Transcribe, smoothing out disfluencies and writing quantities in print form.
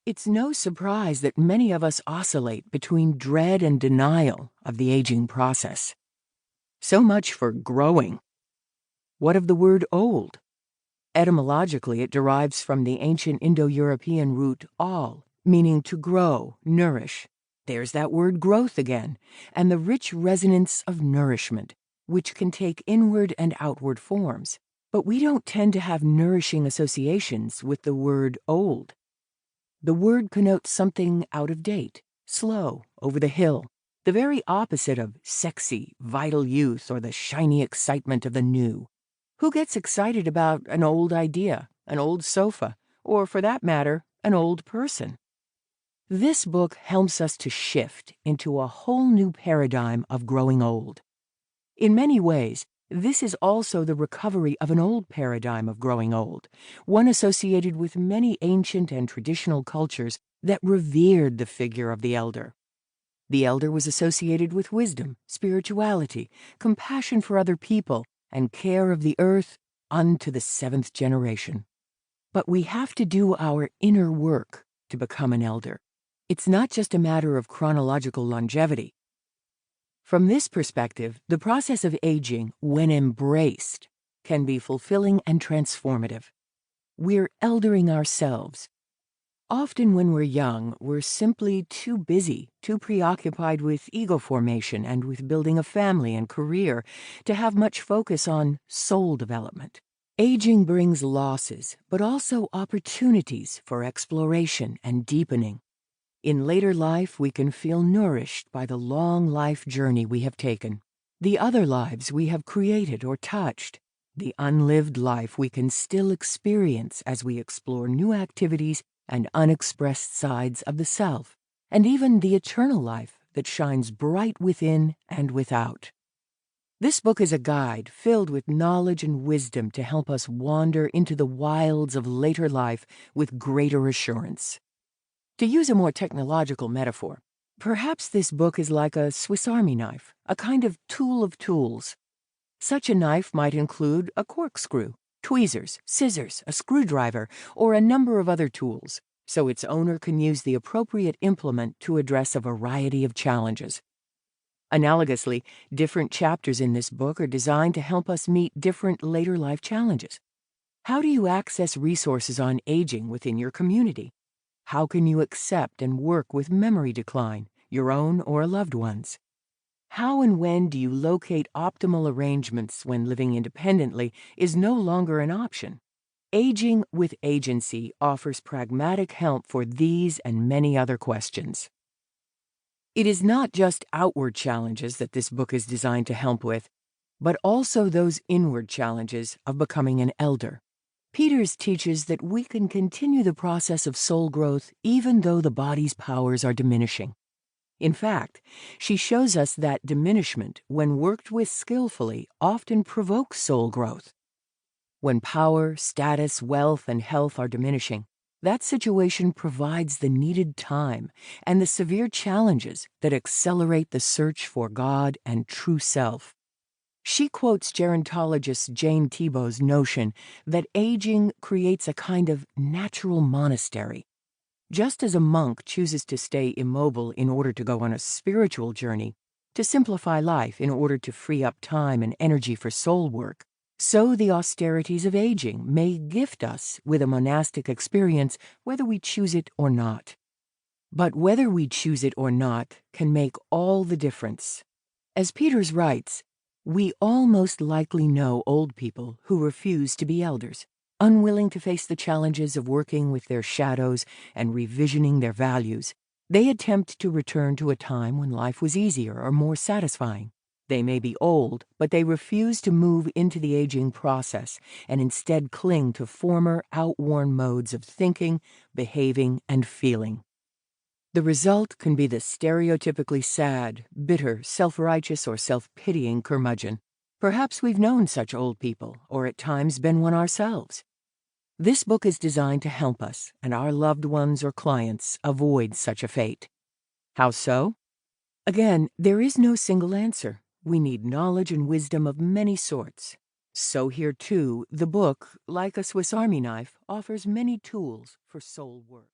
It's no surprise that many of us oscillate between dread and denial of the aging process. So much for growing. What of the word old? Etymologically, it derives from the ancient Indo-European root all, meaning to grow, nourish. There's that word growth again, and the rich resonance of nourishment, which can take inward and outward forms. But we don't tend to have nourishing associations with the word old. The word connotes something out of date, slow, over the hill, the very opposite of sexy, vital youth or the shiny excitement of the new. Who gets excited about an old idea, an old sofa, or for that matter, an old person? This book helps us to shift into a whole new paradigm of growing old. In many ways, this is also the recovery of an old paradigm of growing old, one associated with many ancient and traditional cultures that revered the figure of the elder. The elder was associated with wisdom, spirituality, compassion for other people, and care of the earth unto the 7th generation. But we have to do our inner work to become an elder. It's not just a matter of chronological longevity. From this perspective, the process of aging, when embraced, can be fulfilling and transformative. We're eldering ourselves. Often when we're young, we're simply too busy, too preoccupied with ego formation and with building a family and career to have much focus on soul development. Aging brings losses, but also opportunities for exploration and deepening. In later life, we can feel nourished by the long life journey we have taken, the other lives we have created or touched, the unlived life we can still experience as we explore new activities and unexpressed sides of the self, and even the eternal life that shines bright within and without. This book is a guide filled with knowledge and wisdom to help us wander into the wilds of later life with greater assurance. To use a more technological metaphor, perhaps this book is like a Swiss Army knife, a kind of tool of tools. Such a knife might include a corkscrew, tweezers, scissors, a screwdriver, or a number of other tools, so its owner can use the appropriate implement to address a variety of challenges. Analogously, different chapters in this book are designed to help us meet different later life challenges. How do you access resources on aging within your community? How can you accept and work with memory decline, your own or a loved one's? How and when do you locate optimal arrangements when living independently is no longer an option? Aging with Agency offers pragmatic help for these and many other questions. It is not just outward challenges that this book is designed to help with, but also those inward challenges of becoming an elder. Peters teaches that we can continue the process of soul growth even though the body's powers are diminishing. In fact, she shows us that diminishment, when worked with skillfully, often provokes soul growth. When power, status, wealth, and health are diminishing, that situation provides the needed time and the severe challenges that accelerate the search for God and true self. She quotes gerontologist Jane Thibault's notion that aging creates a kind of natural monastery. Just as a monk chooses to stay immobile in order to go on a spiritual journey, to simplify life in order to free up time and energy for soul work, so the austerities of aging may gift us with a monastic experience whether we choose it or not. But whether we choose it or not can make all the difference. As Peters writes, we all most likely know old people who refuse to be elders, unwilling to face the challenges of working with their shadows and revisioning their values. They attempt to return to a time when life was easier or more satisfying. They may be old, but they refuse to move into the aging process and instead cling to former outworn modes of thinking, behaving, and feeling. The result can be the stereotypically sad, bitter, self-righteous, or self-pitying curmudgeon. Perhaps we've known such old people, or at times been one ourselves. This book is designed to help us and our loved ones or clients avoid such a fate. How so? Again, there is no single answer. We need knowledge and wisdom of many sorts. So here, too, the book, like a Swiss Army knife, offers many tools for soul work.